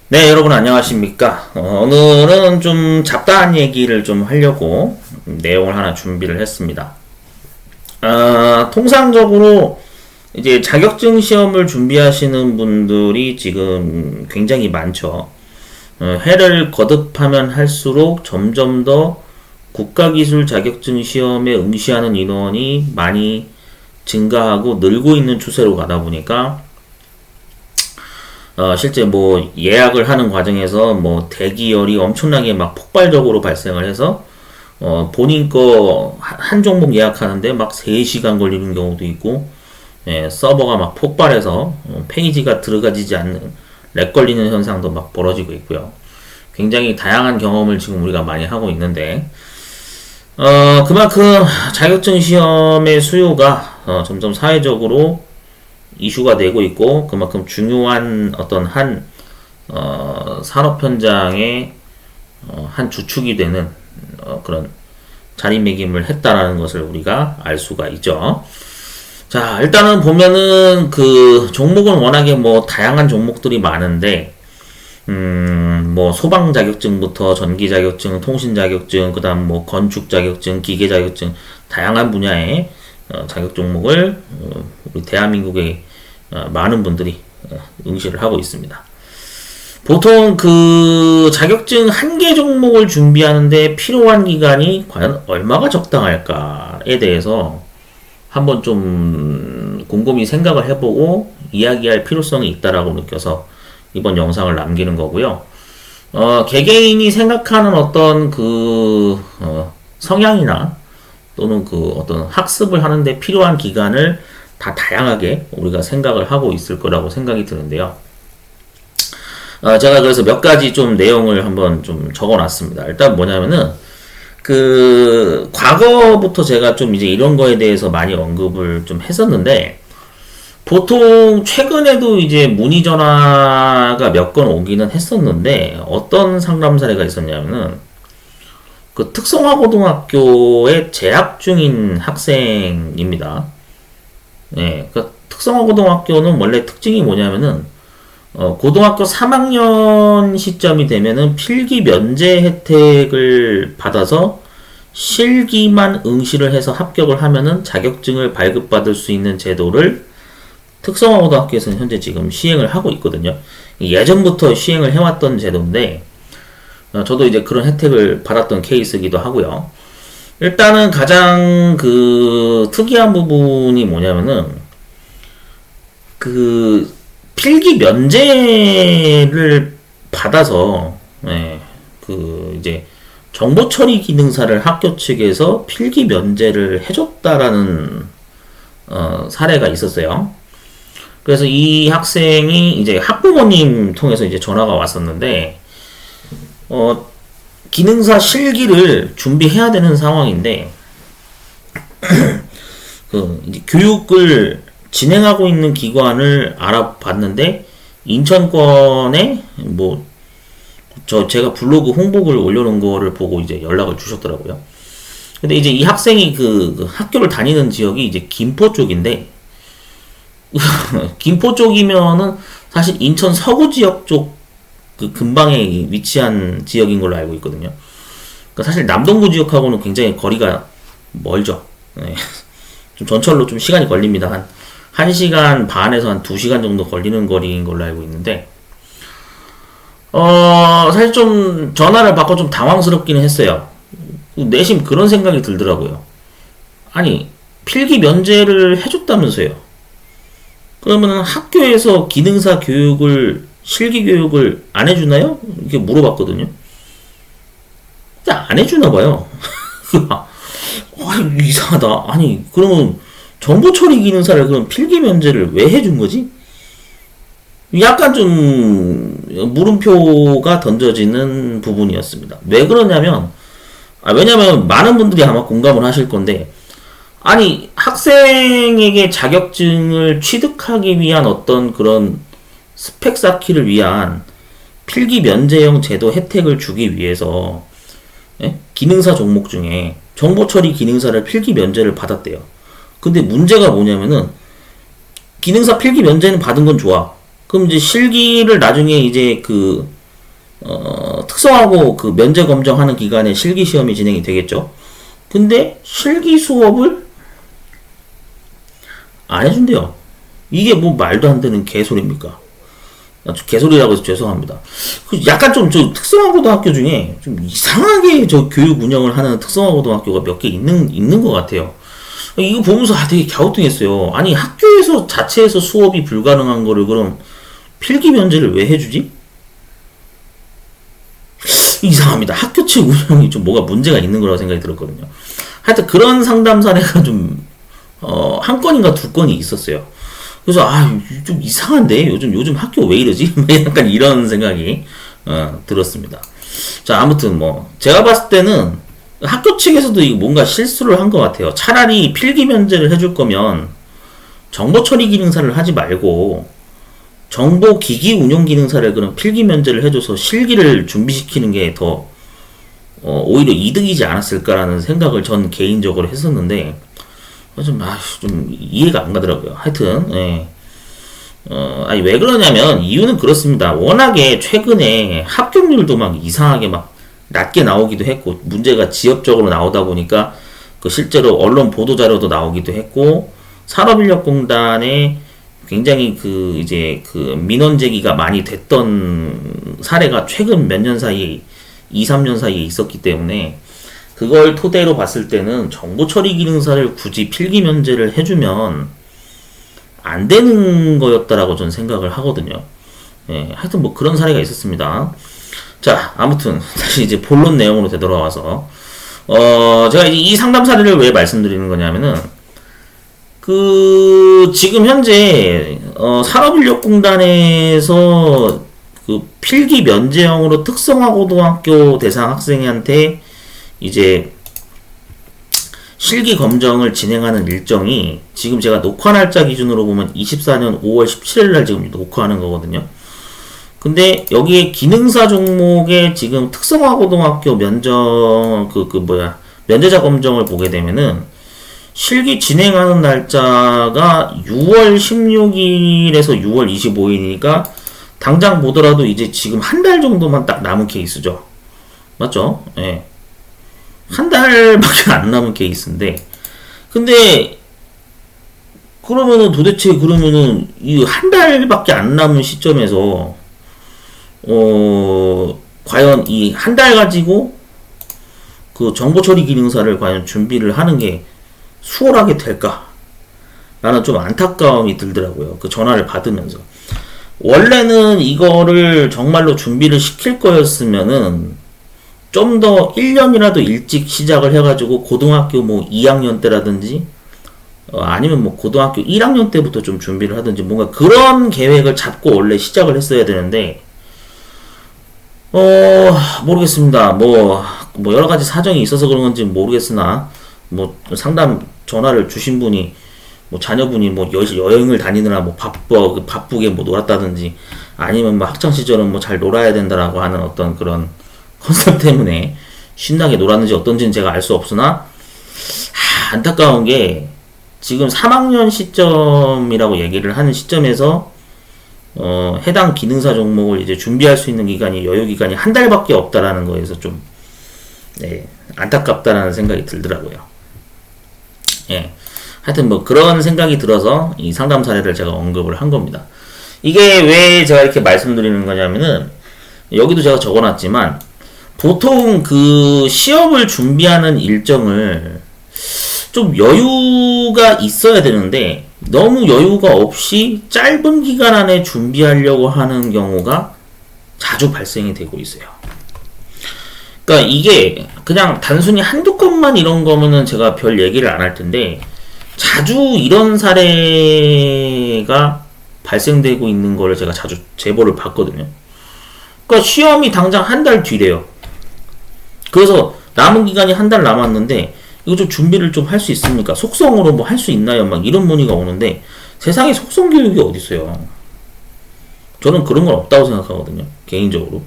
네, 여러분 안녕하십니까? 오늘은 좀 잡다한 얘기를 좀 하려고 내용을 하나 준비를 했습니다. 통상적으로 이제 자격증 시험을 준비하시는 분들이 지금 굉장히 많죠. 해를 거듭하면 할수록 점점 더 국가기술 자격증 시험에 응시하는 인원이 많이 증가하고 늘고 있는 추세로 가다 보니까 실제 뭐 예약을 하는 과정에서 뭐 대기열이 엄청나게 막 폭발적으로 발생을 해서 본인 거 한 종목 예약하는데 막 3시간 걸리는 경우도 있고, 서버가 막 폭발해서 페이지가 들어가지지 않는 렉 걸리는 현상도 막 벌어지고 있고요. 굉장히 다양한 경험을 지금 우리가 많이 하고 있는데, 그만큼 자격증 시험의 수요가 점점 사회적으로 이슈가 되고 있고, 그만큼 중요한 어떤 한 산업 현장의 한 주축이 되는 그런 자리매김을 했다라는 것을 우리가 알 수가 있죠. 자, 일단은 보면은 그 종목은 워낙에 뭐 다양한 종목들이 많은데, 뭐 소방 자격증부터 전기 자격증, 통신 자격증, 그다음 뭐 건축 자격증, 기계 자격증, 다양한 분야의 자격 종목을 우리 대한민국의 많은 분들이 응시를 하고 있습니다. 보통 그 자격증 한 개 종목을 준비하는데 필요한 기간이 과연 얼마가 적당할까에 대해서 한번 좀 곰곰이 생각을 해보고 이야기할 필요성이 있다라고 느껴서 이번 영상을 남기는 거고요. 개개인이 생각하는 어떤 그 성향이나 또는 그 어떤 학습을 하는데 필요한 기간을 다 다양하게 우리가 생각을 하고 있을 거라고 생각이 드는데요. 제가 그래서 몇 가지 좀 내용을 한번 좀 적어 놨습니다. 일단 뭐냐면은, 그, 과거부터 제가 좀 이제 이런 거에 대해서 많이 언급을 좀 했었는데, 보통 최근에도 이제 문의 전화가 몇 건 오기는 했었는데, 어떤 상담 사례가 있었냐면은, 그 특성화고등학교에 재학 중인 학생입니다. 예, 그 특성화고등학교는 원래 특징이 뭐냐면은, 고등학교 3학년 시점이 되면은 필기 면제 혜택을 받아서 실기만 응시를 해서 합격을 하면은 자격증을 발급받을 수 있는 제도를 특성화고등학교에서는 현재 지금 시행을 하고 있거든요. 예전부터 시행을 해왔던 제도인데, 저도 이제 그런 혜택을 받았던 케이스이기도 하고요. 일단은 가장 그 특이한 부분이 뭐냐면은, 그 필기 면제를 받아서, 그 이제 정보 처리 기능사를 학교 측에서 필기 면제를 해줬다라는 사례가 있었어요. 그래서 이 학생이 이제 학부모님 통해서 이제 전화가 왔었는데, 기능사 실기를 준비해야 되는 상황인데, 그 이제 교육을 진행하고 있는 기관을 알아봤는데, 인천권에 뭐 제가 블로그 홍보글 올려놓은 거를 보고 이제 연락을 주셨더라고요. 근데 이제 이 학생이 그 학교를 다니는 지역이 이제 김포 쪽인데, 김포 쪽이면은 사실 인천 서구 지역 쪽 그 근방에 위치한 지역인 걸로 알고 있거든요. 그러니까 사실 남동구 지역하고는 굉장히 거리가 멀죠. 좀 전철로 좀 시간이 걸립니다. 한 1시간 반에서 한 2시간 정도 걸리는 거리인 걸로 알고 있는데, 사실 좀 전화를 받고 좀 당황스럽기는 했어요. 내심 그런 생각이 들더라고요. 아니, 필기 면제를 해줬다면서요. 그러면 학교에서 기능사 교육을, 실기 교육을 안 해주나요? 이렇게 물어봤거든요. 근데 안 해주나봐요. 이상하다. 아니, 그러면 정보 처리 기능사를 그럼 필기 면제를 왜 해준 거지? 약간 좀 물음표가 던져지는 부분이었습니다. 왜 그러냐면, 왜냐면 많은 분들이 아마 공감을 하실 건데, 아니, 학생에게 자격증을 취득하기 위한 어떤 그런 스펙 쌓기를 위한 필기 면제형 제도 혜택을 주기 위해서, 기능사 종목 중에 정보 처리 기능사를 필기 면제를 받았대요. 근데 문제가 뭐냐면은, 기능사 필기 면제는 받은 건 좋아. 그럼 이제 실기를 나중에 이제 그 특성화고 그 면제 검정하는 기간에 실기 시험이 진행이 되겠죠. 근데 실기 수업을 안 해준대요. 이게 뭐 말도 안 되는 개소리입니까? 개소리라고 해서 죄송합니다. 약간 좀 저 특성화고등학교 중에 좀 이상하게 저 교육 운영을 하는 특성화고등학교가 몇 개 있는 것 같아요. 이거 보면서 되게 갸우뚱했어요. 아니 학교에서 자체에서 수업이 불가능한 거를 그럼 필기 면제를 왜 해주지? 이상합니다. 학교 측 운영이 좀 뭐가 문제가 있는 거라고 생각이 들었거든요. 하여튼 그런 상담 사례가 좀 한 건인가 두 건이 있었어요. 그래서 좀 이상한데 요즘 학교 왜 이러지? 약간 이런 생각이 들었습니다. 자, 아무튼 뭐 제가 봤을 때는 학교 측에서도 이거 뭔가 실수를 한 것 같아요. 차라리 필기 면제를 해줄 거면 정보 처리 기능사를 하지 말고 정보 기기 운용 기능사를 그럼 필기 면제를 해줘서 실기를 준비시키는 게 더 오히려 이득이지 않았을까라는 생각을 전 개인적으로 했었는데 좀 이해가 안 가더라고요. 하여튼 아니 왜 그러냐면 이유는 그렇습니다. 워낙에 최근에 합격률도 막 이상하게 막 낮게 나오기도 했고 문제가 지역적으로 나오다 보니까 그 실제로 언론 보도 자료도 나오기도 했고 산업인력공단에 굉장히 그 이제 그 민원 제기가 많이 됐던 사례가 최근 몇 년 사이에 2, 3년 사이에 있었기 때문에 그걸 토대로 봤을 때는 정보 처리 기능사를 굳이 필기 면제를 해주면 안 되는 거였다라고 저는 생각을 하거든요. 하여튼 뭐 그런 사례가 있었습니다. 자, 아무튼 다시 이제 본론 내용으로 되돌아와서 제가 이제 이 상담 사례를 왜 말씀드리는 거냐면은 그 지금 현재 산업인력공단에서 그 필기 면제형으로 특성화고등학교 대상 학생한테 이제 실기 검정을 진행하는 일정이 지금 제가 녹화 날짜 기준으로 보면 24년 5월 17일 날 지금 녹화하는 거거든요. 근데 여기에 기능사 종목에 지금 특성화고등학교 면제자 검정을 보게 되면은 실기 진행하는 날짜가 6월 16일에서 6월 25일이니까 당장 보더라도 이제 지금 한 달 정도만 딱 남은 케이스죠. 맞죠? 예. 한 달밖에 안 남은 케이스인데, 근데 그러면은 이 한 달밖에 안 남은 시점에서 과연 이 한 달 가지고 그 정보 처리 기능사를 과연 준비를 하는 게 수월하게 될까? 라는 좀 안타까움이 들더라고요. 그 전화를 받으면서. 원래는 이거를 정말로 준비를 시킬 거였으면은 좀 더 1년이라도 일찍 시작을 해가지고 고등학교 뭐 2학년 때라든지 아니면 뭐 고등학교 1학년 때부터 좀 준비를 하든지 뭔가 그런 계획을 잡고 원래 시작을 했어야 되는데 모르겠습니다. 뭐 여러 가지 사정이 있어서 그런 건지 모르겠으나 뭐 상담 전화를 주신 분이 뭐 자녀분이 뭐 여행을 다니느라 뭐 바쁘게 뭐 놀았다든지 아니면 뭐 학창 시절은 뭐 잘 놀아야 된다라고 하는 어떤 그런 컨셉 때문에 신나게 놀았는지 어떤지는 제가 알 수 없으나 안타까운 게 지금 3학년 시점이라고 얘기를 하는 시점에서 해당 기능사 종목을 이제 준비할 수 있는 기간이 여유 기간이 한 달밖에 없다라는 거에서 좀 안타깝다라는 생각이 들더라고요. 하여튼 뭐 그런 생각이 들어서 이 상담 사례를 제가 언급을 한 겁니다. 이게 왜 제가 이렇게 말씀드리는 거냐면은 여기도 제가 적어놨지만 보통 그 시험을 준비하는 일정을 좀 여유가 있어야 되는데 너무 여유가 없이 짧은 기간 안에 준비하려고 하는 경우가 자주 발생이 되고 있어요. 그러니까 이게 그냥 단순히 한두 건만 이런 거면은 제가 별 얘기를 안 할 텐데 자주 이런 사례가 발생되고 있는 거를 제가 자주 제보를 받거든요. 그러니까 시험이 당장 한 달 뒤래요. 그래서 남은 기간이 한 달 남았는데 이거 좀 준비를 좀 할 수 있습니까? 속성으로 뭐 할 수 있나요? 막 이런 문의가 오는데 세상에 속성 교육이 어디 있어요? 저는 그런 건 없다고 생각하거든요. 개인적으로.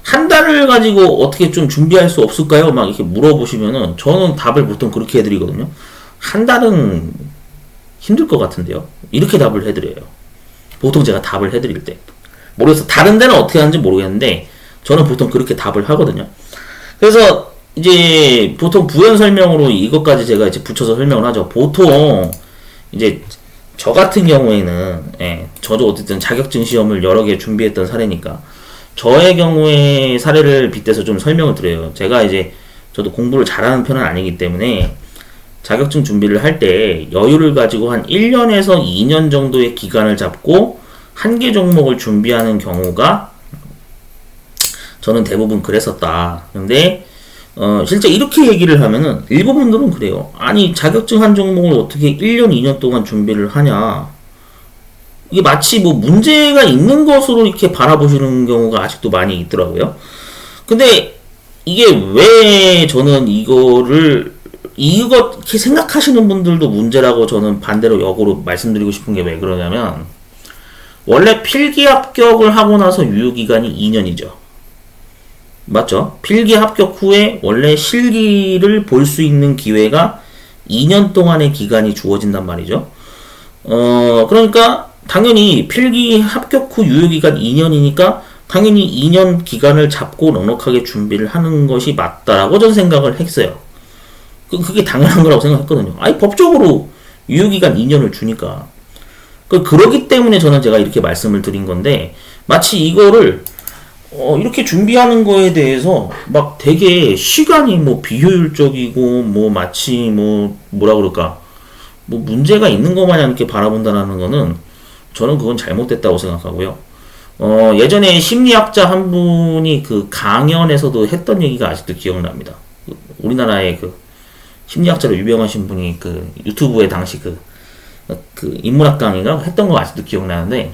한 달을 가지고 어떻게 좀 준비할 수 없을까요? 막 이렇게 물어보시면은 저는 답을 보통 그렇게 해드리거든요. 한 달은 힘들 것 같은데요. 이렇게 답을 해드려요. 보통 제가 답을 해드릴 때. 모르겠어. 다른 데는 어떻게 하는지 모르겠는데 저는 보통 그렇게 답을 하거든요. 그래서 이제 보통 부연 설명으로 이것까지 제가 이제 붙여서 설명을 하죠. 보통 이제 저 같은 경우에는 저도 어쨌든 자격증 시험을 여러 개 준비했던 사례니까 저의 경우에 사례를 빗대서 좀 설명을 드려요. 제가 이제 저도 공부를 잘하는 편은 아니기 때문에 자격증 준비를 할 때 여유를 가지고 한 1년에서 2년 정도의 기간을 잡고 한 개 종목을 준비하는 경우가 저는 대부분 그랬었다. 근데 실제 이렇게 얘기를 하면은 일부 분들은 그래요. 아니 자격증 한 종목을 어떻게 1년, 2년 동안 준비를 하냐. 이게 마치 뭐 문제가 있는 것으로 이렇게 바라보시는 경우가 아직도 많이 있더라고요. 근데 이게 왜 저는 이렇게 생각하시는 분들도 문제라고 저는 반대로 역으로 말씀드리고 싶은 게 왜 그러냐면, 원래 필기 합격을 하고 나서 유효기간이 2년이죠. 맞죠? 필기 합격 후에 원래 실기를 볼 수 있는 기회가 2년 동안의 기간이 주어진단 말이죠. 그러니까 당연히 필기 합격 후 유효기간 2년이니까 당연히 2년 기간을 잡고 넉넉하게 준비를 하는 것이 맞다라고 저는 생각을 했어요. 그게 당연한 거라고 생각했거든요. 아니 법적으로 유효기간 2년을 주니까. 그러기 때문에 저는 제가 이렇게 말씀을 드린 건데, 마치 이거를 이렇게 준비하는 거에 대해서 막 되게 시간이 뭐 비효율적이고 뭐 마치 뭐라 그럴까 뭐 문제가 있는 것 마냥 이렇게 바라본다는 거는 저는 그건 잘못됐다고 생각하고요. 예전에 심리학자 한 분이 그 강연에서도 했던 얘기가 아직도 기억납니다. 우리나라의 그 심리학자로 유명하신 분이 그 유튜브에 당시 그 인문학 강의가 했던 거 아직도 기억나는데,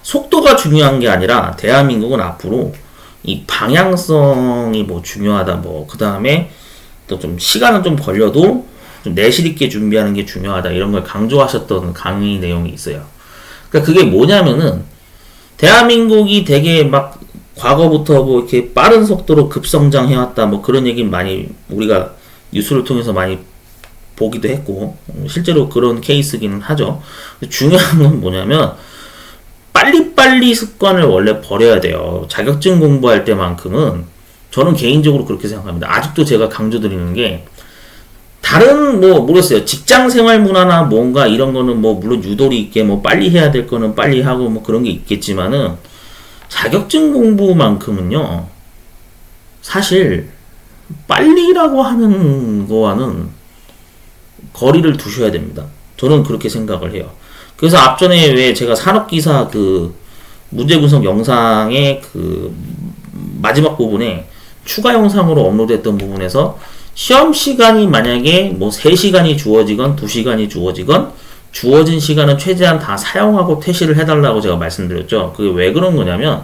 속도가 중요한 게 아니라 대한민국은 앞으로 이 방향성이 뭐 중요하다, 뭐 그 다음에 또 좀 시간은 좀 걸려도 좀 내실 있게 준비하는 게 중요하다, 이런 걸 강조하셨던 강의 내용이 있어요. 그러니까 그게 뭐냐면은 대한민국이 되게 막 과거부터 뭐 이렇게 빠른 속도로 급성장해왔다, 뭐 그런 얘기 많이 우리가 뉴스를 통해서 많이 보기도 했고 실제로 그런 케이스기는 하죠. 중요한 건 뭐냐면 빨리빨리 습관을 원래 버려야 돼요. 자격증 공부할 때만큼은 저는 개인적으로 그렇게 생각합니다. 아직도 제가 강조드리는 게, 다른 모르겠어요. 직장 생활 문화나 뭔가 이런 거는 뭐 물론 유도리 있게 뭐 빨리 해야 될 거는 빨리 하고 뭐 그런 게 있겠지만은, 자격증 공부만큼은요 사실 빨리라고 하는 거와는 거리를 두셔야 됩니다. 저는 그렇게 생각을 해요. 그래서 앞전에 왜 제가 산업기사 그 문제 분석 영상의 그 마지막 부분에 추가 영상으로 업로드했던 부분에서 시험 시간이 만약에 뭐 3시간이 주어지건 2시간이 주어지건 주어진 시간은 최대한 다 사용하고 퇴실을 해달라고 제가 말씀드렸죠. 그게 왜 그런 거냐면,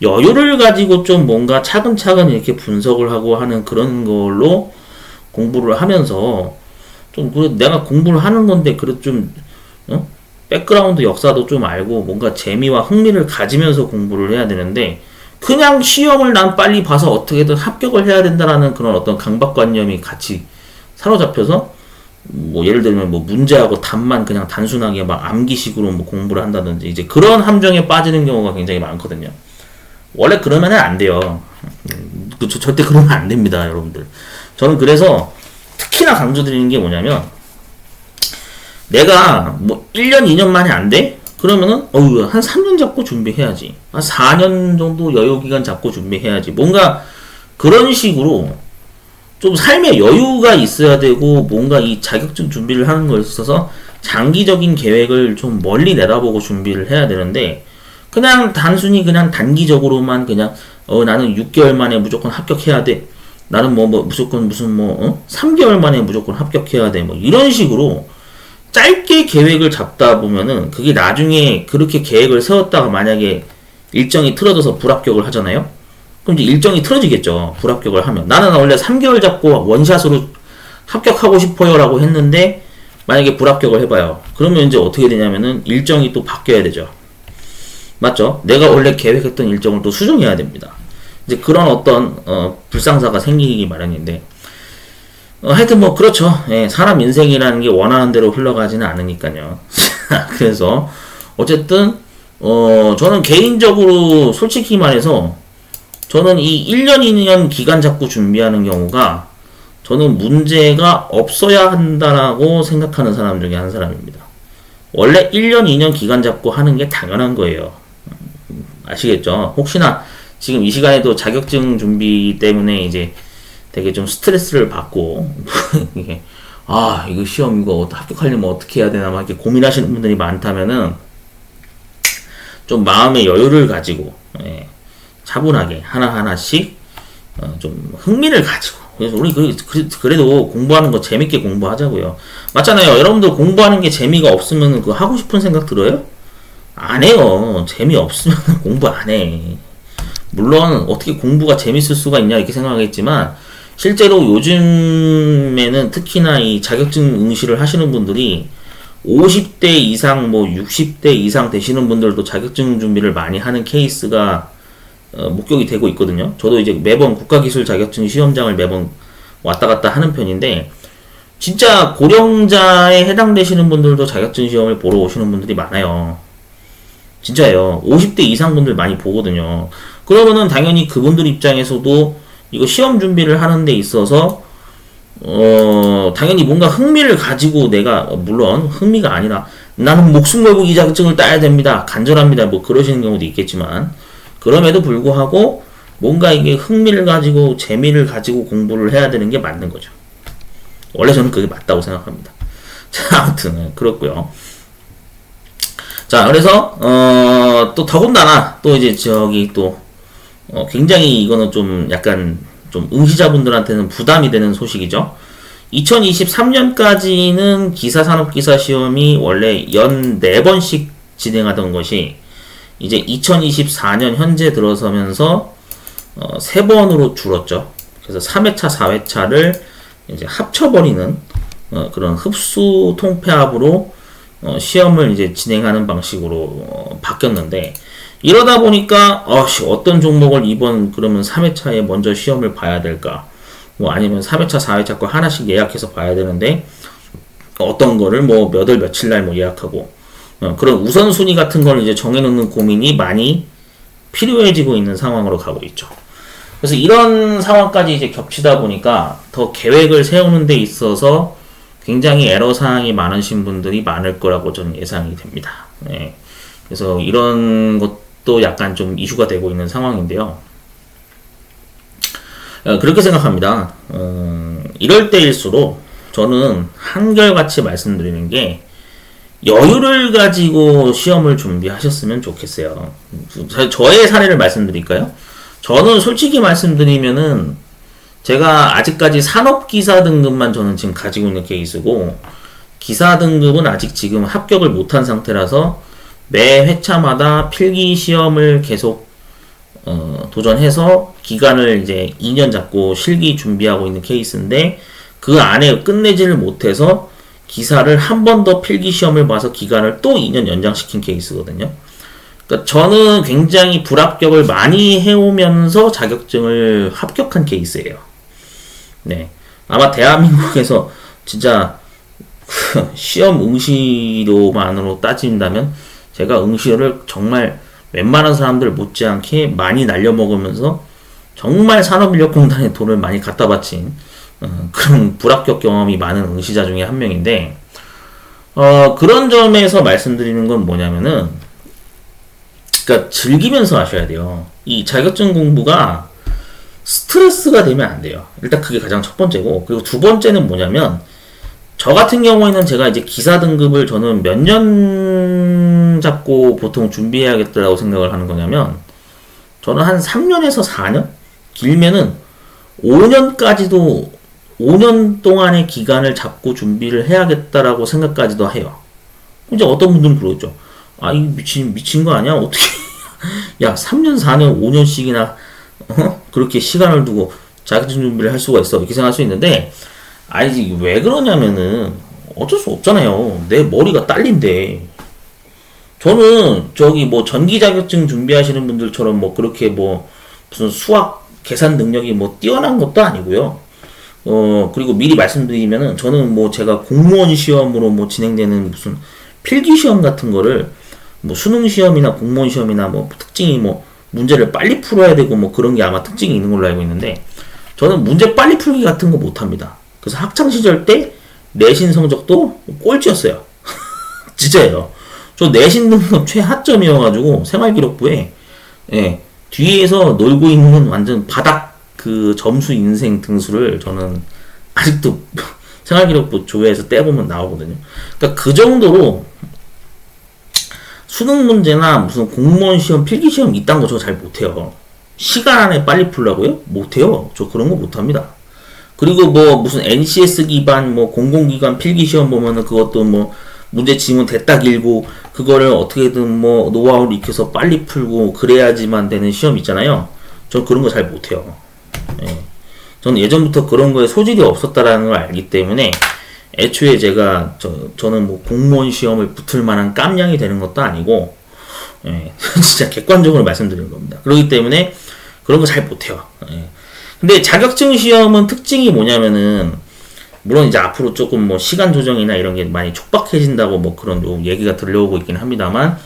여유를 가지고 좀 뭔가 차근차근 이렇게 분석을 하고 하는 그런 걸로 공부를 하면서, 좀 내가 공부를 하는 건데 그래도 좀 백그라운드 역사도 좀 알고 뭔가 재미와 흥미를 가지면서 공부를 해야 되는데, 그냥 시험을 난 빨리 봐서 어떻게든 합격을 해야 된다라는 그런 어떤 강박관념이 같이 사로잡혀서, 뭐 예를 들면 뭐 문제하고 답만 그냥 단순하게 막 암기식으로 뭐 공부를 한다든지, 이제 그런 함정에 빠지는 경우가 굉장히 많거든요. 원래 그러면은 안 돼요. 절대 그러면 안 됩니다, 여러분들. 저는 그래서 특히나 강조드리는 게 뭐냐면, 내가 뭐 1년, 2년 만에 안 돼? 그러면은 한 3년 잡고 준비해야지. 한 4년 정도 여유기간 잡고 준비해야지. 뭔가 그런 식으로 좀 삶에 여유가 있어야 되고, 뭔가 이 자격증 준비를 하는 거에 있어서 장기적인 계획을 좀 멀리 내다보고 준비를 해야 되는데, 그냥 단순히 그냥 단기적으로만 그냥 나는 6개월 만에 무조건 합격해야 돼. 나는 무조건 무슨 3개월 만에 무조건 합격해야 돼. 뭐 이런 식으로 짧게 계획을 잡다 보면은 그게 나중에 그렇게 계획을 세웠다가 만약에 일정이 틀어져서 불합격을 하잖아요. 그럼 이제 일정이 틀어지겠죠. 불합격을 하면. 나는 원래 3개월 잡고 원샷으로 합격하고 싶어요 라고 했는데 만약에 불합격을 해봐요. 그러면 이제 어떻게 되냐면은 일정이 또 바뀌어야 되죠. 맞죠? 내가 원래 계획했던 일정을 또 수정해야 됩니다. 이제 그런 어떤 불상사가 생기기 마련인데, 하여튼 뭐 그렇죠. 예, 사람 인생이라는 게 원하는 대로 흘러가지는 않으니까요. 그래서 어쨌든 저는 개인적으로 솔직히 말해서 저는 이 1년, 2년 기간 잡고 준비하는 경우가 저는 문제가 없어야 한다라고 생각하는 사람 중에 한 사람입니다. 원래 1년, 2년 기간 잡고 하는 게 당연한 거예요. 아시겠죠? 혹시나 지금 이 시간에도 자격증 준비 때문에 이제 되게 좀 스트레스를 받고 이게 이거 시험 이거 합격하려면 어떻게 해야 되나 막 이렇게 고민하시는 분들이 많다면은 좀 마음의 여유를 가지고 차분하게 하나하나씩 좀 흥미를 가지고 그래서 우리 그래도 공부하는 거 재밌게 공부하자고요. 맞잖아요. 여러분들 공부하는 게 재미가 없으면 그 하고 싶은 생각 들어요? 안 해요. 재미없으면 공부 안 해. 물론 어떻게 공부가 재밌을 수가 있냐 이렇게 생각하겠지만 실제로 요즘에는 특히나 이 자격증 응시를 하시는 분들이 50대 이상 뭐 60대 이상 되시는 분들도 자격증 준비를 많이 하는 케이스가 목격이 되고 있거든요. 저도 이제 매번 국가기술 자격증 시험장을 매번 왔다 갔다 하는 편인데 진짜 고령자에 해당되시는 분들도 자격증 시험을 보러 오시는 분들이 많아요. 진짜예요. 50대 이상 분들 많이 보거든요. 그러면은 당연히 그분들 입장에서도 이거 시험 준비를 하는 데 있어서 당연히 뭔가 흥미를 가지고 내가 물론 흥미가 아니라 나는 목숨 걸고 이 자격증을 따야 됩니다. 간절합니다. 뭐 그러시는 경우도 있겠지만 그럼에도 불구하고 뭔가 이게 흥미를 가지고 재미를 가지고 공부를 해야 되는 게 맞는 거죠. 원래 저는 그게 맞다고 생각합니다. 자, 아무튼 그렇고요. 자, 그래서 또 더군다나 또 이제 저기 또 굉장히 이거는 좀 약간 좀 응시자분들한테는 부담이 되는 소식이죠. 2023년까지는 기사산업기사 시험이 원래 연 4번씩 진행하던 것이 이제 2024년 현재 들어서면서 3번으로 줄었죠. 그래서 3회차, 4회차를 이제 합쳐버리는 그런 흡수 통폐합으로 시험을 이제 진행하는 방식으로 바뀌었는데 이러다 보니까 어떤 종목을 이번 그러면 3회차에 먼저 시험을 봐야 될까? 뭐 아니면 3회차, 4회차 거 하나씩 예약해서 봐야 되는데 어떤 거를 뭐 몇 월 며칠 날 뭐 예약하고 그런 우선순위 같은 걸 이제 정해놓는 고민이 많이 필요해지고 있는 상황으로 가고 있죠. 그래서 이런 상황까지 이제 겹치다 보니까 더 계획을 세우는 데 있어서 굉장히 애로사항이 많으신 분들이 많을 거라고 저는 예상이 됩니다. 네. 그래서 이런 것도 약간 좀 이슈가 되고 있는 상황인데요. 그렇게 생각합니다. 이럴 때일수록 저는 한결같이 말씀드리는 게 여유를 가지고 시험을 준비하셨으면 좋겠어요. 저의 사례를 말씀드릴까요? 저는 솔직히 말씀드리면은 제가 아직까지 산업기사 등급만 저는 지금 가지고 있는 케이스고 기사 등급은 아직 지금 합격을 못한 상태라서 매 회차마다 필기 시험을 계속 도전해서 기간을 이제 2년 잡고 실기 준비하고 있는 케이스인데 그 안에 끝내지를 못해서 기사를 한 번 더 필기 시험을 봐서 기간을 또 2년 연장시킨 케이스거든요. 그러니까 저는 굉장히 불합격을 많이 해오면서 자격증을 합격한 케이스예요. 네. 아마 대한민국에서 진짜 시험 응시료만으로 따진다면 제가 응시료를 정말 웬만한 사람들 못지않게 많이 날려먹으면서 정말 산업인력공단에 돈을 많이 갖다 바친 그런 불합격 경험이 많은 응시자 중에 한 명인데 그런 점에서 말씀드리는 건 뭐냐면은 그러니까 즐기면서 하셔야 돼요. 이 자격증 공부가 스트레스가 되면 안 돼요. 일단 그게 가장 첫 번째고 그리고 두 번째는 뭐냐면 저 같은 경우에는 제가 이제 기사 등급을 저는 몇 년 잡고 보통 준비해야겠다라고 생각을 하는 거냐면 저는 한 3년에서 4년? 길면은 5년까지도 5년 동안의 기간을 잡고 준비를 해야겠다라고 생각까지도 해요. 이제 어떤 분들은 그러죠. 이 미친 거 아니야? 어떻게 야 3년 4년 5년씩이나 그렇게 시간을 두고 자격증 준비를 할 수가 있어 이렇게 생각할 수 있는데 아니지 왜 그러냐면은 어쩔 수 없잖아요. 내 머리가 딸린데 저는 저기 뭐 전기 자격증 준비하시는 분들처럼 뭐 그렇게 뭐 무슨 수학 계산 능력이 뭐 뛰어난 것도 아니고요. 그리고 미리 말씀드리면은 저는 뭐 제가 공무원 시험으로 뭐 진행되는 무슨 필기 시험 같은 거를 뭐 수능 시험이나 공무원 시험이나 뭐 특징이 뭐 문제를 빨리 풀어야 되고 뭐 그런 게 아마 특징이 있는 걸로 알고 있는데, 저는 문제 빨리 풀기 같은 거 못합니다. 그래서 학창 시절 때 내신 성적도 꼴찌였어요. 진짜예요. 저 내신 등급 최하점이어가지고 생활기록부에, 예, 뒤에서 놀고 있는 완전 바닥 그 점수 인생 등수를 저는 아직도 생활기록부 조회에서 떼보면 나오거든요. 그러니까 그 정도로 수능 문제나 무슨 공무원 시험, 필기 시험 이딴 거 저 잘 못해요. 시간 안에 빨리 풀라고요? 못해요. 저 그런 거 못합니다. 그리고 뭐 무슨 NCS 기반 뭐 공공기관 필기 시험 보면은 그것도 뭐 문제 지문 대딱 읽고 그거를 어떻게든 뭐 노하우를 익혀서 빨리 풀고 그래야지만 되는 시험 있잖아요. 전 그런 거 잘 못해요. 예. 저는 예전부터 그런 거에 소질이 없었다라는 걸 알기 때문에 애초에 제가 저는 뭐 공무원 시험을 붙을 만한 깜냥이 되는 것도 아니고, 예. 진짜 객관적으로 말씀드리는 겁니다. 그렇기 때문에 그런 거 잘 못해요. 예. 근데 자격증 시험은 특징이 뭐냐면은, 물론 이제 앞으로 조금 뭐 시간 조정이나 이런 게 많이 촉박해진다고 뭐 그런 얘기가 들려오고 있긴 합니다만,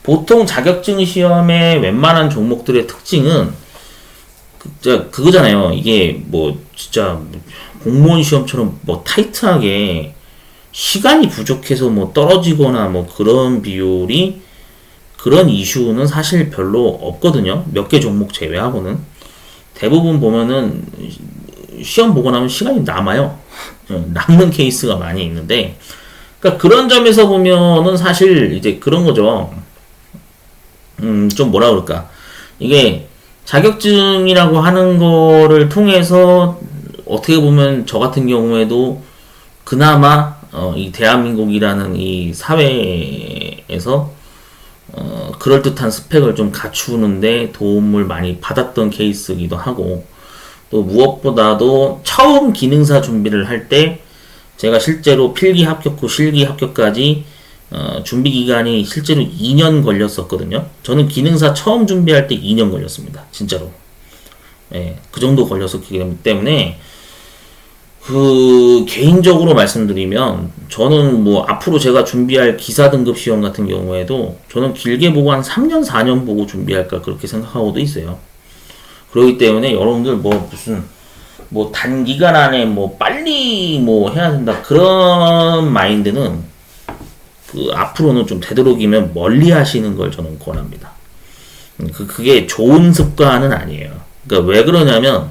보통 자격증 시험의 웬만한 종목들의 특징은 그거잖아요. 이게 뭐 진짜 공무원 시험처럼 뭐 타이트하게 시간이 부족해서 뭐 떨어지거나 뭐 그런 비율이, 그런 이슈는 사실 별로 없거든요. 몇 개 종목 제외하고는. 대부분 보면은 시험 보고 나면 시간이 남아요. 남는 케이스가 많이 있는데, 그러니까 그런 점에서 보면은 사실 이제 그런 거죠. 좀 뭐라 그럴까. 이게 자격증이라고 하는 거를 통해서 어떻게 보면 저 같은 경우에도 그나마 이 대한민국이라는 이 사회에서 그럴듯한 스펙을 좀 갖추는데 도움을 많이 받았던 케이스이기도 하고, 또 무엇보다도 처음 기능사 준비를 할 때 제가 실제로 필기 합격 후 실기 합격까지 준비 기간이 실제로 2년 걸렸었거든요. 저는 기능사 처음 준비할 때 2년 걸렸습니다. 진짜로. 예, 그 정도 걸렸었기 때문에 그 개인적으로 말씀드리면, 저는 뭐 앞으로 제가 준비할 기사 등급 시험 같은 경우에도 저는 길게 보고 한 3년 4년 보고 준비할까 그렇게 생각하고도 있어요. 그렇기 때문에 여러분들 뭐 무슨 뭐 단기간 안에 뭐 빨리 뭐 해야 된다 그런 마인드는 그 앞으로는 좀 되도록이면 멀리 하시는 걸 저는 권합니다. 그게 좋은 습관은 아니에요. 그러니까 왜 그러냐면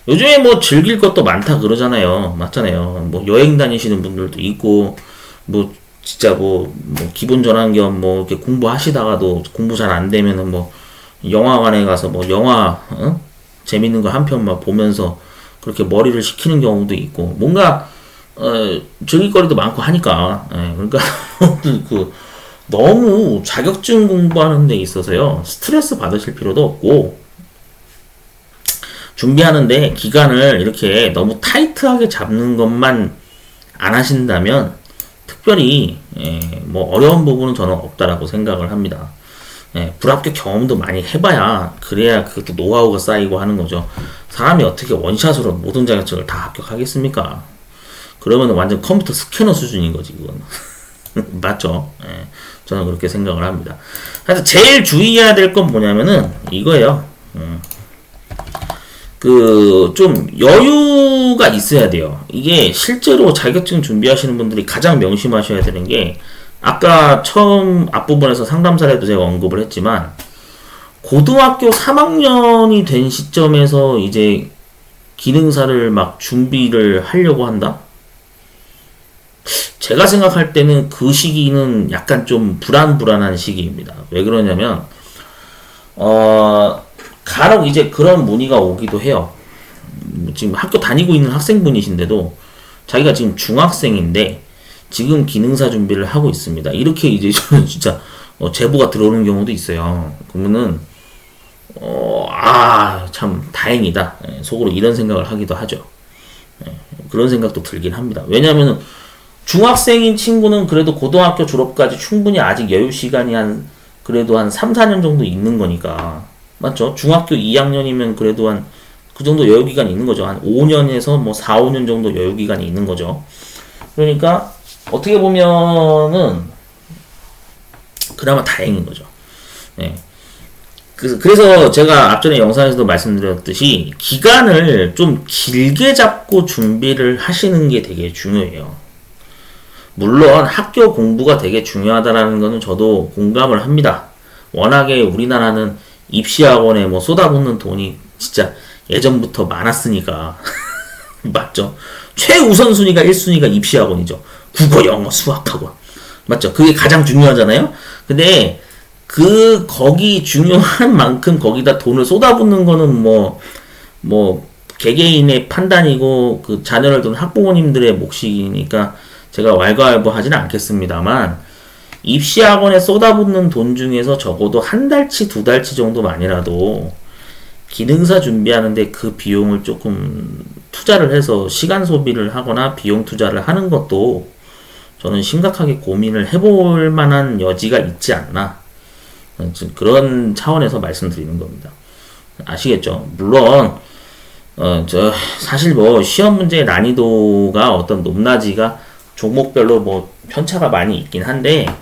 요즘에 뭐 즐길 것도 많다 그러잖아요. 맞잖아요. 뭐 여행 다니시는 분들도 있고, 뭐 진짜 뭐 기본 전환 겸 뭐 이렇게 공부하시다가도 공부 잘 안 되면은 뭐 영화관에 가서 뭐 영화 재밌는 거 한 편만 보면서 그렇게 머리를 식히는 경우도 있고, 뭔가 즐길 거리도 많고 하니까. 예, 그러니까 그 너무 자격증 공부하는 데 있어서요 스트레스 받으실 필요도 없고, 준비하는데 기간을 이렇게 너무 타이트하게 잡는 것만 안 하신다면 특별히 뭐 어려운 부분은 저는 없다라고 생각을 합니다. 불합격 경험도 많이 해봐야 그래야 그것도 노하우가 쌓이고 하는 거죠. 사람이 어떻게 원샷으로 모든 자격증을 다 합격하겠습니까? 그러면 완전 컴퓨터 스캐너 수준인 거지 그건. 맞죠? 저는 그렇게 생각을 합니다. 하여튼 제일 주의해야 될 건 뭐냐면은 이거예요. 좀 여유가 있어야 돼요. 이게 실제로 자격증 준비하시는 분들이 가장 명심하셔야 되는 게, 아까 처음 앞부분에서 상담사례도 제가 언급을 했지만, 고등학교 3학년이 된 시점에서 이제 기능사를 막 준비를 하려고 한다? 제가 생각할 때는 그 시기는 약간 좀 불안한 시기입니다. 왜 그러냐면, 간혹 이제 그런 문의가 오기도 해요. 지금 학교 다니고 있는 학생분이신데도 자기가 지금 중학생인데 지금 기능사 준비를 하고 있습니다. 이렇게 이제 저는 진짜 제보가 들어오는 경우도 있어요. 그러면은 참 다행이다. 속으로 이런 생각을 하기도 하죠. 그런 생각도 들긴 합니다. 왜냐하면 중학생인 친구는 그래도 고등학교 졸업까지 충분히 아직 여유 시간이 그래도 한 3, 4년 정도 있는 거니까. 맞죠? 중학교 2학년이면 그래도 그 정도 여유 기간이 있는 거죠. 한 5년에서 뭐 4, 5년 정도 여유 기간이 있는 거죠. 그러니까 어떻게 보면은 그나마 다행인 거죠. 예. 그래서 제가 앞전에 영상에서도 말씀드렸듯이 기간을 좀 길게 잡고 준비를 하시는 게 되게 중요해요. 물론 학교 공부가 되게 중요하다라는 거는 저도 공감을 합니다. 워낙에 우리나라는 입시학원에 뭐 쏟아붓는 돈이 진짜 예전부터 많았으니까 맞죠? 최우선순위가 1순위가 입시학원이죠. 국어, 영어, 수학학원 맞죠? 그게 가장 중요하잖아요. 근데 거기 중요한 만큼 거기다 돈을 쏟아붓는 거는 개개인의 판단이고 그 자녀를 둔 학부모님들의 몫이니까 제가 왈가왈부하지는 않겠습니다만 입시학원에 쏟아붓는 돈 중에서 적어도 한 달치, 두 달치 정도만이라도 기능사 준비하는데 그 비용을 조금 투자를 해서 시간 소비를 하거나 비용 투자를 하는 것도 저는 심각하게 고민을 해볼 만한 여지가 있지 않나. 그런 차원에서 말씀드리는 겁니다. 아시겠죠? 물론 사실 시험 문제의 난이도가 어떤 높낮이가 종목별로 편차가 많이 있긴 한데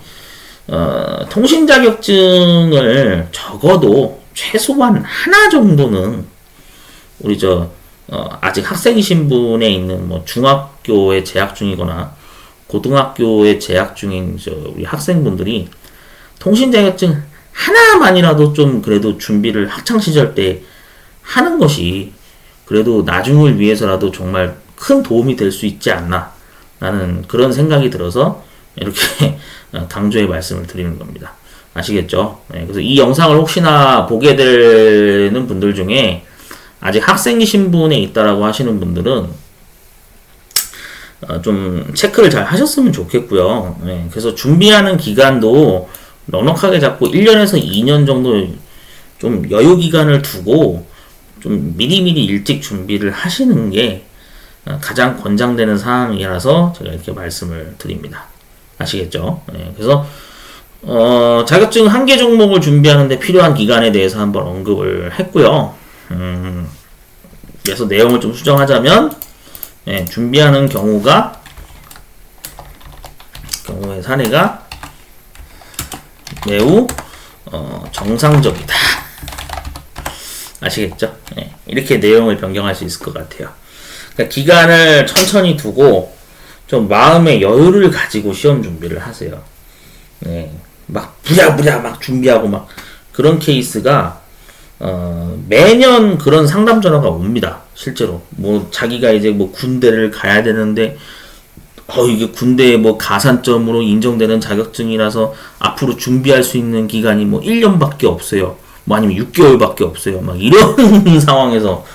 통신 자격증을 적어도 최소한 하나 정도는 우리 아직 학생이신 분에 있는 중학교에 재학 중이거나 고등학교에 재학 중인 우리 학생분들이 통신 자격증 하나만이라도 좀 그래도 준비를 학창 시절 때 하는 것이 그래도 나중을 위해서라도 정말 큰 도움이 될 수 있지 않나 라는 그런 생각이 들어서 이렇게 강조의 말씀을 드리는 겁니다. 아시겠죠? 네, 그래서 이 영상을 혹시나 보게 되는 분들 중에 아직 학생이신 분에 있다라고 하시는 분들은 좀 체크를 잘 하셨으면 좋겠고요. 네, 그래서 준비하는 기간도 넉넉하게 잡고 1년에서 2년 정도 좀 여유 기간을 두고 좀 미리미리 일찍 준비를 하시는 게 가장 권장되는 사항이라서 제가 이렇게 말씀을 드립니다. 아시겠죠? 네, 그래서 자격증 한 개 종목을 준비하는데 필요한 기간에 대해서 한번 언급을 했고요. 그래서 내용을 좀 수정하자면 준비하는 경우의 사례가 매우 정상적이다. 아시겠죠? 네, 이렇게 내용을 변경할 수 있을 것 같아요. 그러니까 기간을 천천히 두고 좀 마음의 여유를 가지고 시험 준비를 하세요. 네, 막 부랴부랴 막 준비하고 막 그런 케이스가 매년 그런 상담 전화가 옵니다. 실제로 자기가 이제 군대를 가야 되는데 이게 군대에 가산점으로 인정되는 자격증이라서 앞으로 준비할 수 있는 기간이 1년밖에 없어요. 아니면 6개월밖에 없어요. 막 이런 상황에서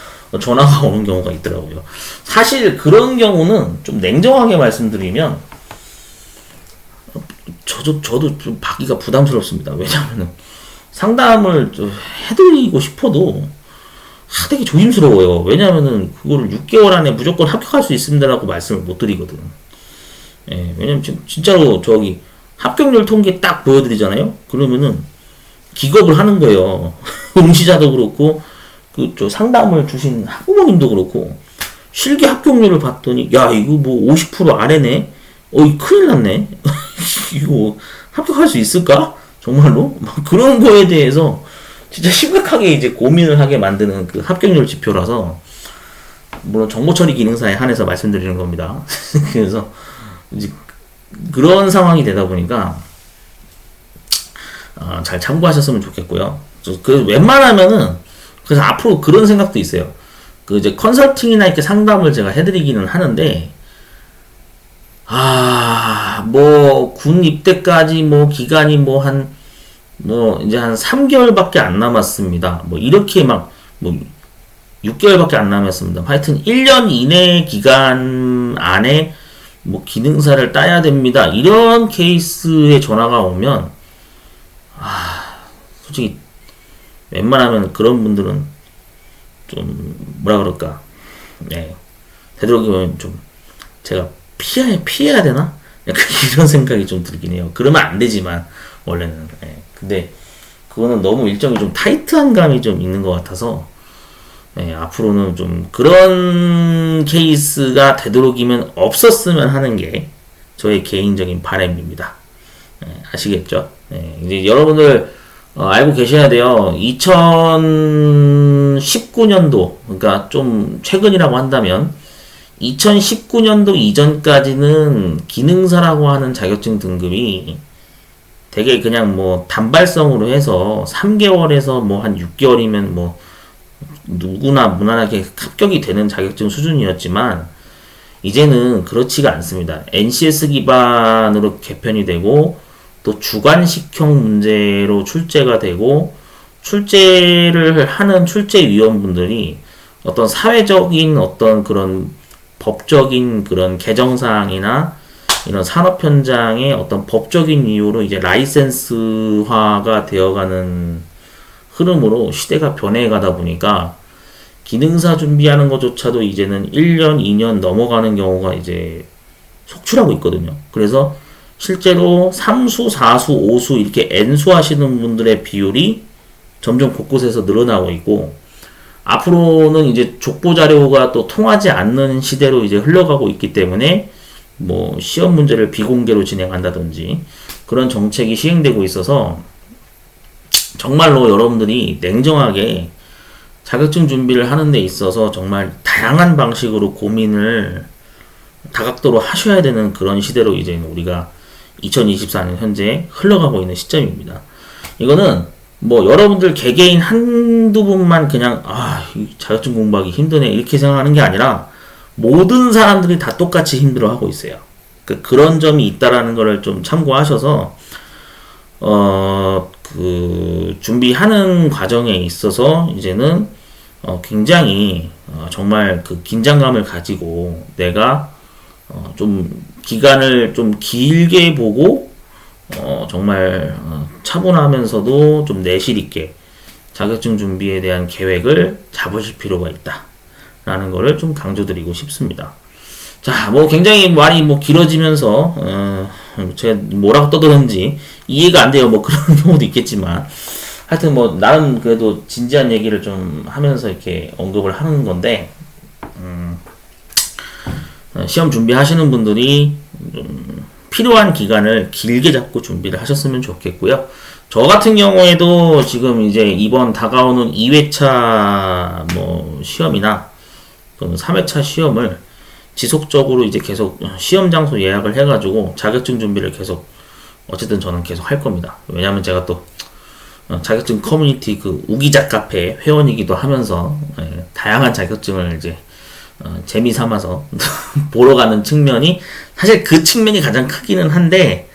전화가 오는 경우가 있더라고요. 사실 그런 경우는 좀 냉정하게 말씀드리면 저도 좀 받기가 부담스럽습니다. 왜냐하면 상담을 해드리고 싶어도 되게 조심스러워요. 왜냐하면 그거를 6개월 안에 무조건 합격할 수 있습니다라고 말씀을 못 드리거든. 예, 왜냐면 진짜로 합격률 통계 딱 보여드리잖아요. 그러면은 기겁을 하는 거예요. 응시자도 그렇고 상담을 주신 학부모님도 그렇고 실기 합격률을 봤더니 야 이거 50% 아래네. 큰일 났네. 이거 합격할 수 있을까? 정말로? 그런 거에 대해서 진짜 심각하게 이제 고민을 하게 만드는 그 합격률 지표라서 물론 정보처리 기능사에 한해서 말씀드리는 겁니다. 그래서 이제 그런 상황이 되다 보니까 잘 참고하셨으면 좋겠고요. 웬만하면은 그래서 앞으로 그런 생각도 있어요. 이제 컨설팅이나 이렇게 상담을 제가 해드리기는 하는데 군 입대까지 기간이 이제 한 3개월밖에 안 남았습니다. 이렇게 6개월밖에 안 남았습니다. 하여튼 1년 이내 기간 안에 기능사를 따야 됩니다. 이런 케이스에 전화가 오면 솔직히 웬만하면 그런 분들은 좀 되도록이면 좀 제가 피해야 되나? 약간 이런 생각이 좀 들긴 해요. 그러면 안 되지만 원래는. 근데 그거는 너무 일정이 좀 타이트한 감이 좀 있는 것 같아서 앞으로는 좀 그런 케이스가 되도록이면 없었으면 하는 게 저의 개인적인 바람입니다. 아시겠죠? 이제 여러분들 알고 계셔야 돼요. 2019년도, 그러니까 좀 최근이라고 한다면 2019년도 이전까지는 기능사라고 하는 자격증 등급이 되게 그냥 뭐 단발성으로 해서 3개월에서 뭐 한 6개월이면 뭐 누구나 무난하게 합격이 되는 자격증 수준이었지만 이제는 그렇지가 않습니다. NCS 기반으로 개편이 되고 또 주관식형 문제로 출제가 되고 출제를 하는 출제위원분들이 어떤 사회적인 어떤 그런 법적인 그런 개정사항이나 이런 산업 현장의 어떤 법적인 이유로 이제 라이센스화가 되어가는 흐름으로 시대가 변해가다 보니까 기능사 준비하는 것조차도 이제는 1년, 2년 넘어가는 경우가 이제 속출하고 있거든요. 그래서 실제로 3수, 4수, 5수 이렇게 N수 하시는 분들의 비율이 점점 곳곳에서 늘어나고 있고 앞으로는 이제 족보 자료가 또 통하지 않는 시대로 이제 흘러가고 있기 때문에 뭐 시험 문제를 비공개로 진행한다든지 그런 정책이 시행되고 있어서 정말로 여러분들이 냉정하게 자격증 준비를 하는 데 있어서 정말 다양한 방식으로 고민을 다각도로 하셔야 되는 그런 시대로 이제 우리가 2024년 현재 흘러가고 있는 시점입니다. 이거는 뭐 여러분들 개개인 한두 분만 그냥 이 자격증 공부하기 힘드네 이렇게 생각하는 게 아니라 모든 사람들이 다 똑같이 힘들어하고 있어요. 그런 점이 있다라는 거를 좀 참고하셔서 준비하는 과정에 있어서 이제는 굉장히 정말 그 긴장감을 가지고 내가 좀 기간을 좀 길게 보고 정말 차분하면서도 좀 내실 있게 자격증 준비에 대한 계획을 잡으실 필요가 있다 라는 거를 좀 강조드리고 싶습니다. 자, 뭐 굉장히 말이 뭐 길어지면서 제가 뭐라고 떠드는지 이해가 안 돼요. 뭐 그런 경우도 있겠지만 하여튼 뭐 나름 그래도 진지한 얘기를 좀 하면서 이렇게 언급을 하는 건데 시험 준비하시는 분들이 좀 필요한 기간을 길게 잡고 준비를 하셨으면 좋겠고요. 저 같은 경우에도 지금 이제 이번 다가오는 2회차 뭐 시험이나 3회차 시험을 지속적으로 이제 계속 시험 장소 예약을 해가지고 자격증 준비를 계속 어쨌든 저는 계속 할 겁니다. 왜냐하면 제가 또 자격증 커뮤니티 그 우기작 카페 회원이기도 하면서 다양한 자격증을 이제 재미 삼아서 보러 가는 측면이 사실 그 측면이 가장 크기는 한데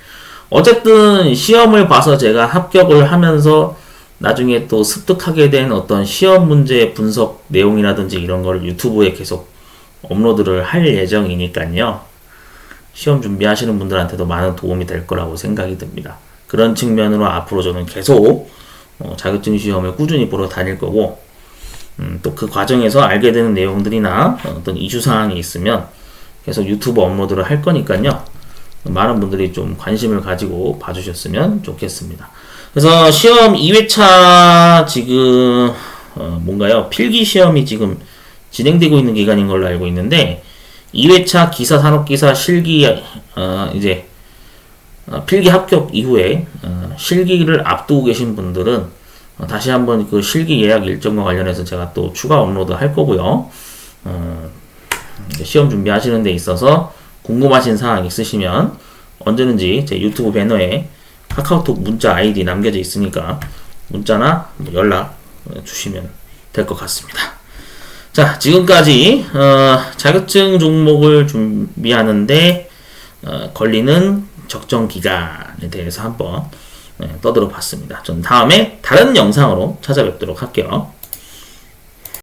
어쨌든 시험을 봐서 제가 합격을 하면서 나중에 또 습득하게 된 어떤 시험 문제 분석 내용이라든지 이런 거를 유튜브에 계속 업로드를 할 예정이니까요. 시험 준비하시는 분들한테도 많은 도움이 될 거라고 생각이 듭니다. 그런 측면으로 앞으로 저는 계속 자격증 시험을 꾸준히 보러 다닐 거고 또 그 과정에서 알게 되는 내용들이나 어떤 이슈 사항이 있으면 계속 유튜브 업로드를 할 거니까요. 많은 분들이 좀 관심을 가지고 봐주셨으면 좋겠습니다. 그래서 시험 2회차 지금 뭔가요? 필기 시험이 지금 진행되고 있는 기간인 걸로 알고 있는데 2회차 기사 산업기사 실기 이제 필기 합격 이후에 실기를 앞두고 계신 분들은 다시 한번 그 실기 예약 일정과 관련해서 제가 또 추가 업로드 할 거고요. 시험 준비하시는 데 있어서 궁금하신 사항 있으시면 언제든지 제 유튜브 배너에 카카오톡 문자 아이디 남겨져 있으니까 문자나 연락 주시면 될 것 같습니다. 자, 지금까지 자격증 종목을 준비하는데 걸리는 적정 기간에 대해서 한번 떠들어 봤습니다. 전 다음에 다른 영상으로 찾아뵙도록 할게요.